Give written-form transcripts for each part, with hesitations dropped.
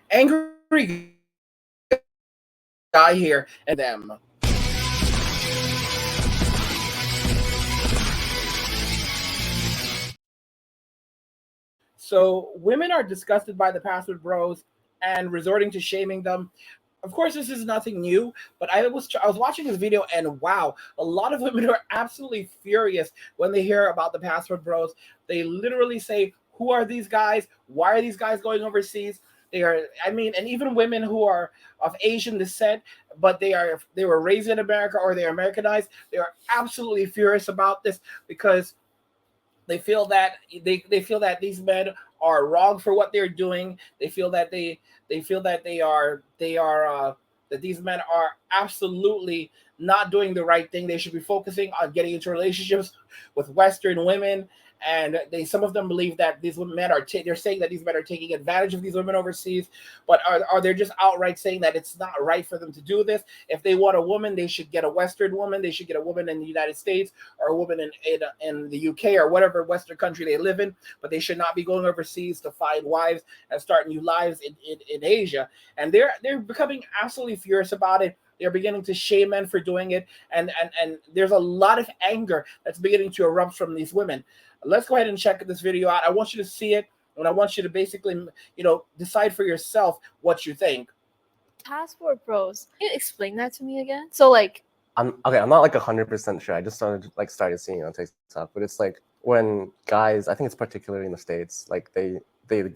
angry guy here and them. So women are disgusted by the password bros and resorting to shaming them. Of course, this is nothing new, but I was watching this video and wow, a lot of women are absolutely furious when they hear about the password bros. They literally say, "Who are these guys? Why are these guys going overseas?" They are, I mean, and even women who are of Asian descent, but they were raised in America or they're Americanized. They are absolutely furious about this because they feel that they feel that these men are wrong for what they're doing. They feel that they feel that they are that these men are absolutely not doing the right thing. They should be focusing on getting into relationships with Western women. And they some of them believe that these men are they're saying that these men are taking advantage of these women overseas, but are they just outright saying that it's not right for them to do this? If they want a woman, they should get a Western woman. They should get a woman in the United States or a woman in the UK or whatever Western country they live in, but they should not be going overseas to find wives and start new lives in Asia. And they're becoming absolutely furious about it. They're beginning to shame men for doing it, and there's a lot of anger that's beginning to erupt from these women. Let's go ahead and check this video out. I want you to see it, and I want you to basically, decide for yourself what you think. Passport bros. Can you explain that to me again? So like, I'm not like 100% sure. I just started seeing it on TikTok, but it's like when guys, I think it's particularly in the States, like they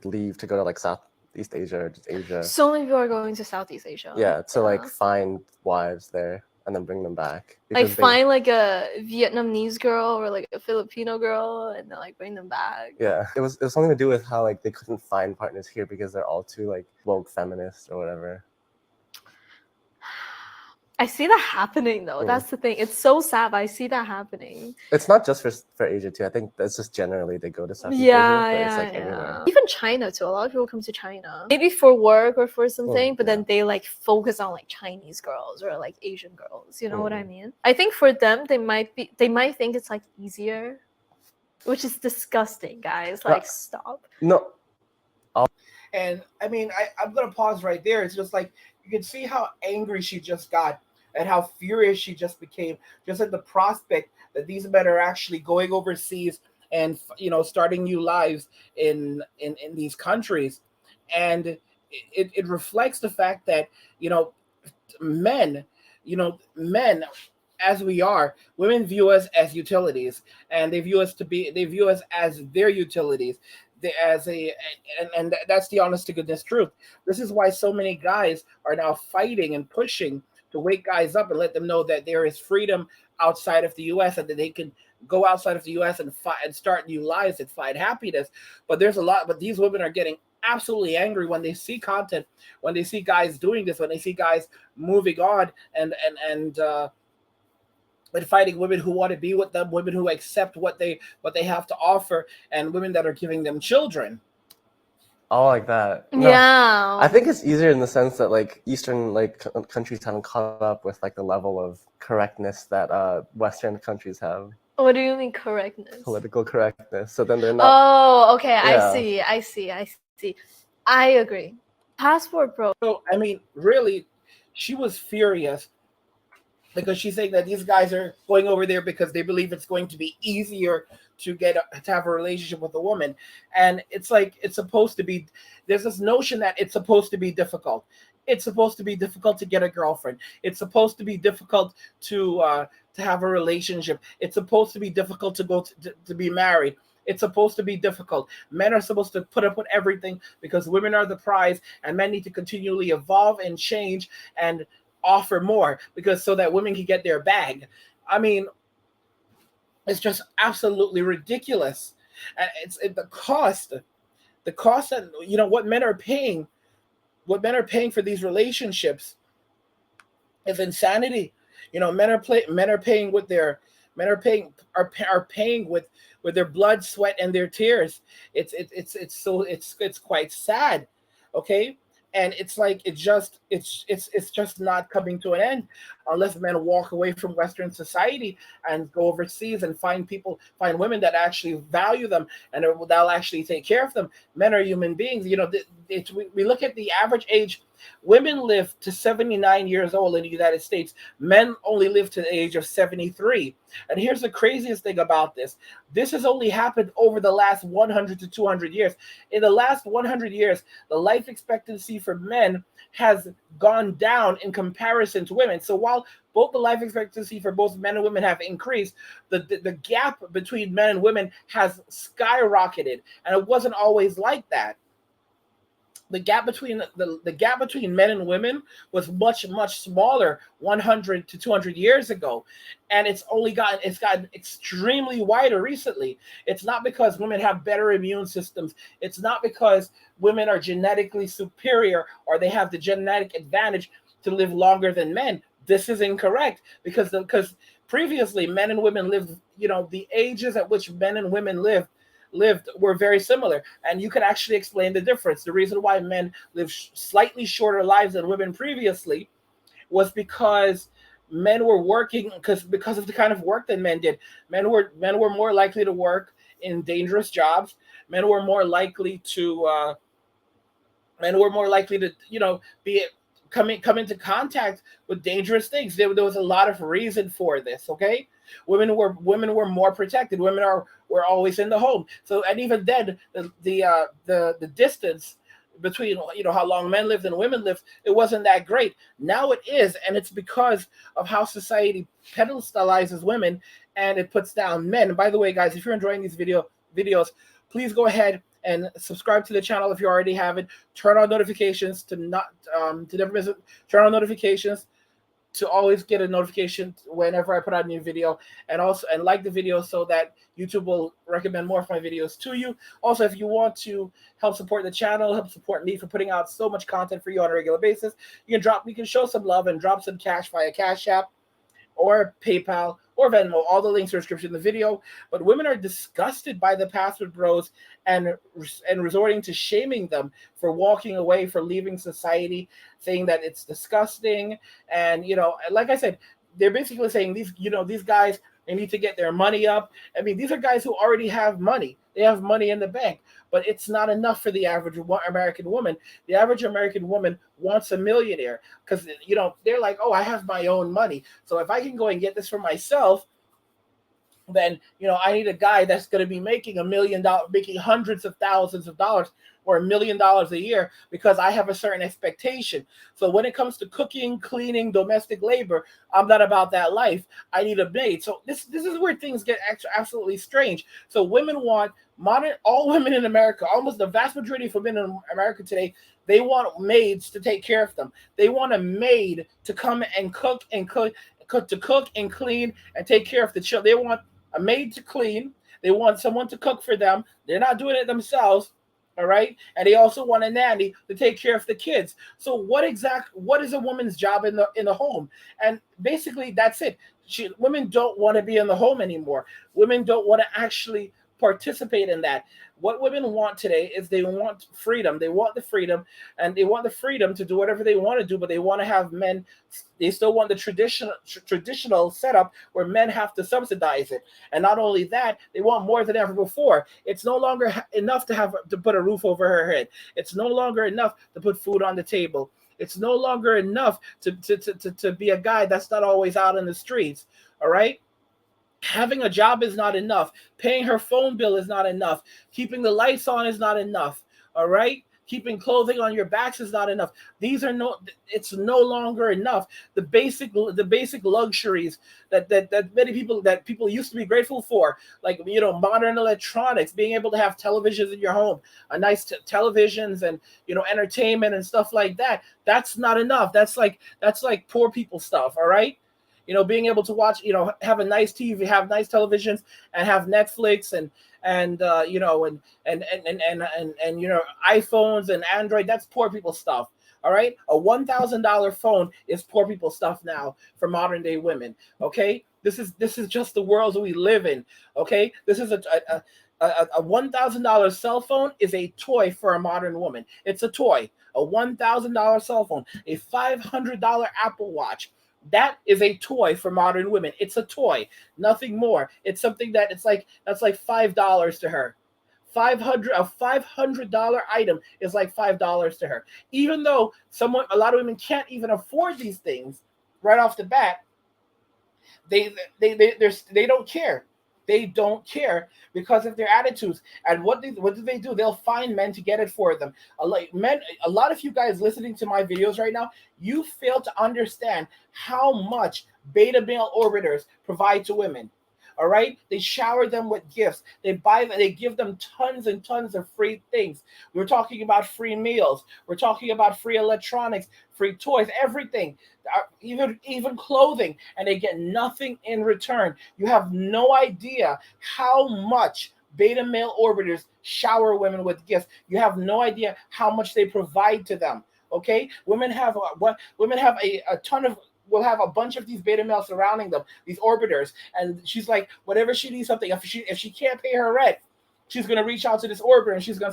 leave to go to like Southeast Asia or just Asia. so many people are going to Southeast Asia. Yeah, to like find wives there and then bring them back. Like find like a Vietnamese girl or like a Filipino girl and then like bring them back. Yeah, it was something to do with how like they couldn't find partners here because they're all too like woke feminists or whatever. I see that happening though. That's the thing. It's so sad, but I see that happening. It's not just for Asia too. I think that's just generally they go to Southeast Asia, but it's like anywhere. Even China too. A lot of people come to China. Maybe for work or for something, but then they like focus on like Chinese girls or like Asian girls. You know what I mean? I think for them they might think it's like easier, which is disgusting, guys. Like stop. No. And I mean, I'm gonna pause right there. It's just like you can see how angry she just got and how furious she just became, just at the prospect that these men are actually going overseas and starting new lives in these countries. And it reflects the fact that men men as we are, women view us as utilities, and they view us as their utilities. And that's the honest to goodness truth. This is why so many guys are now fighting and pushing to wake guys up and let them know that there is freedom outside of the U.S. and that they can go outside of the U.S. and fight and start new lives and find happiness. But these women are getting absolutely angry when they see content, when they see guys doing this, when they see guys moving on and fighting women who want to be with them, women who accept what they have to offer, and women that are giving them children. All like that. No, yeah. I think it's easier in the sense that like Eastern countries haven't caught up with like the level of correctness that Western countries have. What do you mean correctness? Political correctness. So then they're not. Oh, okay. Yeah. I see. I agree. Passport bro. So I mean, really, she was furious because she's saying that these guys are going over there because they believe it's going to be easier to have a relationship with a woman. And it's like, it's supposed to be, there's this notion that it's supposed to be difficult. It's supposed to be difficult to get a girlfriend. It's supposed to be difficult to have a relationship. It's supposed to be difficult to be married. It's supposed to be difficult. Men are supposed to put up with everything because women are the prize, and men need to continually evolve and change and offer more so that women can get their bag. I mean, it's just absolutely ridiculous. And the cost that what men are paying for these relationships is insanity. Men are paying with their with their blood, sweat, and their tears. It's quite sad. Okay, and it's like it's just not coming to an end unless men walk away from Western society and go overseas and find women that actually value them and that'll actually take care of them. Men are human beings. We look at the average age. Women live to 79 years old in the United States. Men only live to the age of 73. And here's the craziest thing about this. This has only happened over the last 100 to 200 years. In the last 100 years, the life expectancy for men has gone down in comparison to women. So while both the life expectancy for both men and women have increased, the gap between men and women has skyrocketed. And it wasn't always like that. The gap between men and women was much smaller 100 to 200 years ago, and it's gotten extremely wider recently. It's not because women have better immune systems. It's not because women are genetically superior or they have the genetic advantage to live longer than men. This is incorrect because previously men and women lived, the ages at which men and women lived were very similar, and you could actually explain the difference. The reason why men lived slightly shorter lives than women previously was because men were working because of the kind of work that men did. Men were more likely to work in dangerous jobs. Men were more likely to be come into contact with dangerous things. There was a lot of reason for this. Okay, women were more protected. Were always in the home. So, and even then, the distance between how long men lived and women lived, it wasn't that great. Now it is, and it's because of how society pedestalizes women and it puts down men. And by the way, guys, if you're enjoying these videos, please go ahead and subscribe to the channel if you already haven't. Turn on notifications to never miss it. Turn on notifications to always get a notification whenever I put out a new video, and like the video so that YouTube will recommend more of my videos to you. Also, if you want to help support the channel, help support me for putting out so much content for you on a regular basis, you can show some love and drop some cash via Cash App or PayPal or Venmo. All the links are in the description of the video. But women are disgusted by the password bros and resorting to shaming them for walking away, for leaving society, saying that it's disgusting. And like I said, they're basically saying these guys, they need to get their money up. I mean, these are guys who already have money. They have money in the bank, but it's not enough for the average American woman. The average American woman wants a millionaire because, they're like, oh, I have my own money. So if I can go and get this for myself, then, I need a guy that's going to be making $1 million, making hundreds of thousands of dollars or $1 million a year because I have a certain expectation. So when it comes to cooking, cleaning, domestic labor, I'm not about that life. I need a maid. So this is where things get absolutely strange. So women want all women in America, almost the vast majority of women in America today, they want maids to take care of them. They want a maid to come and cook and clean and take care of the children. They want a maid to clean. They want someone to cook for them. They're not doing it themselves. All right. And they also want a nanny to take care of the kids. So what is a woman's job in the home? And basically that's it. Women don't want to be in the home anymore. Women don't want to actually participate in that. What women want today is they want freedom. They want the freedom, and they want the freedom to do whatever they want to do, but they want to have men. They still want the traditional setup where men have to subsidize it. And not only that, they want more than ever before. It's no longer enough to put a roof over her head. It's no longer enough to put food on the table. It's no longer enough to be a guy that's not always out in the streets. All right. Having a job is not enough. Paying her phone bill is not enough. Keeping the lights on is not enough. All right. Keeping clothing on your backs is not enough. It's no longer enough. The basic luxuries that people used to be grateful for, like, modern electronics, being able to have televisions in your home, a nice televisions and, entertainment and stuff like that. That's not enough. That's like poor people stuff. All right. Being able to watch, have a nice TV, have nice televisions, and have Netflix and iPhones and Android. That's poor people stuff. All right, a $1,000 phone is poor people stuff now for modern day women. Okay, this is just the world we live in. Okay, this is a $1,000 cell phone is a toy for a modern woman. It's a toy. a $1,000 cell phone, a $500 Apple Watch. That is a toy for modern women. It's a toy, nothing more. It's something that that's like $5 to her. A $500 item is like $5 to her. Even though a lot of women can't even afford these things right off the bat, they don't care. They don't care because of their attitudes. And what do they do? They'll find men to get it for them. A lot of you guys listening to my videos right now, you fail to understand how much beta male orbiters provide to women. All right, they shower them with gifts. They give them tons and tons of free things. We're talking about free meals. We're talking about free electronics, free toys, everything, even clothing, and they get nothing in return. You have no idea how much beta male orbiters shower women with gifts. You have no idea how much they provide to them. Okay, women have a ton of. Will have a bunch of these beta males surrounding them, these orbiters, and she's like, whatever she needs something, if she can't pay her rent, she's gonna reach out to this orbiter and she's gonna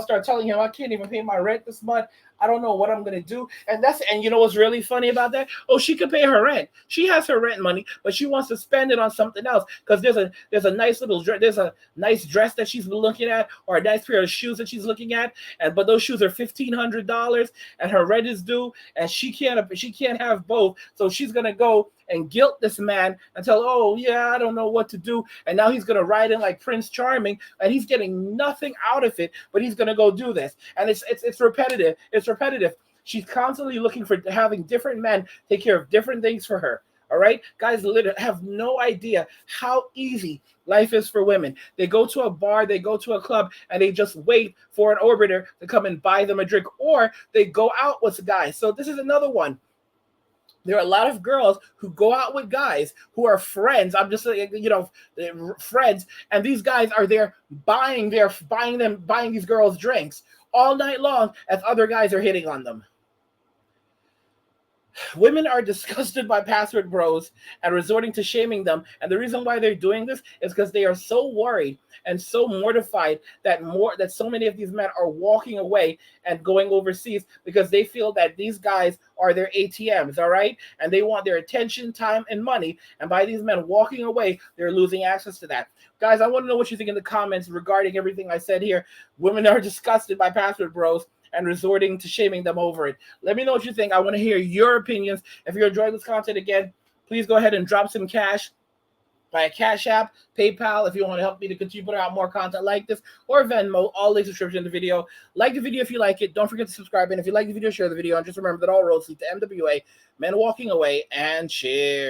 start telling him, I can't even pay my rent this month. I don't know what I'm gonna do. And you know what's really funny about that? Oh, she could pay her rent. She has her rent money, but she wants to spend it on something else because there's a nice dress that she's looking at, or a nice pair of shoes that she's looking at, but those shoes are $1,500 and her rent is due, and she can't have both. So she's gonna go and guilt this man and tell, oh yeah, I don't know what to do. And now he's gonna ride in like Prince Charming, and he's getting nothing out of it, but he's gonna go do this. And it's repetitive. It's repetitive. She's constantly looking for having different men take care of different things for her. All right, guys, literally have no idea how easy life is for women. They go to a bar, they go to a club, and they just wait for an orbiter to come and buy them a drink, or they go out with guys. So this is another one. There are a lot of girls who go out with guys who are friends. I'm just saying, friends, and these guys are there buying these girls drinks all night long as other guys are hitting on them. Women are disgusted by password bros and resorting to shaming them. And the reason why they're doing this is because they are so worried and so mortified that so many of these men are walking away and going overseas because they feel that these guys are their ATMs, all right? And they want their attention, time, and money. And by these men walking away, they're losing access to that. Guys, I want to know what you think in the comments regarding everything I said here. Women are disgusted by password bros and resorting to shaming them over it. Let me know what you think. I want to hear your opinions. If you're enjoying this content, again, please go ahead and drop some cash by a Cash App, PayPal, if you want to help me to continue putting out more content like this, or Venmo. All links description in the video. Like the video if you like it. Don't forget to subscribe. And if you like the video, share the video. And just remember that all roads lead to MWA, men walking away, and cheers.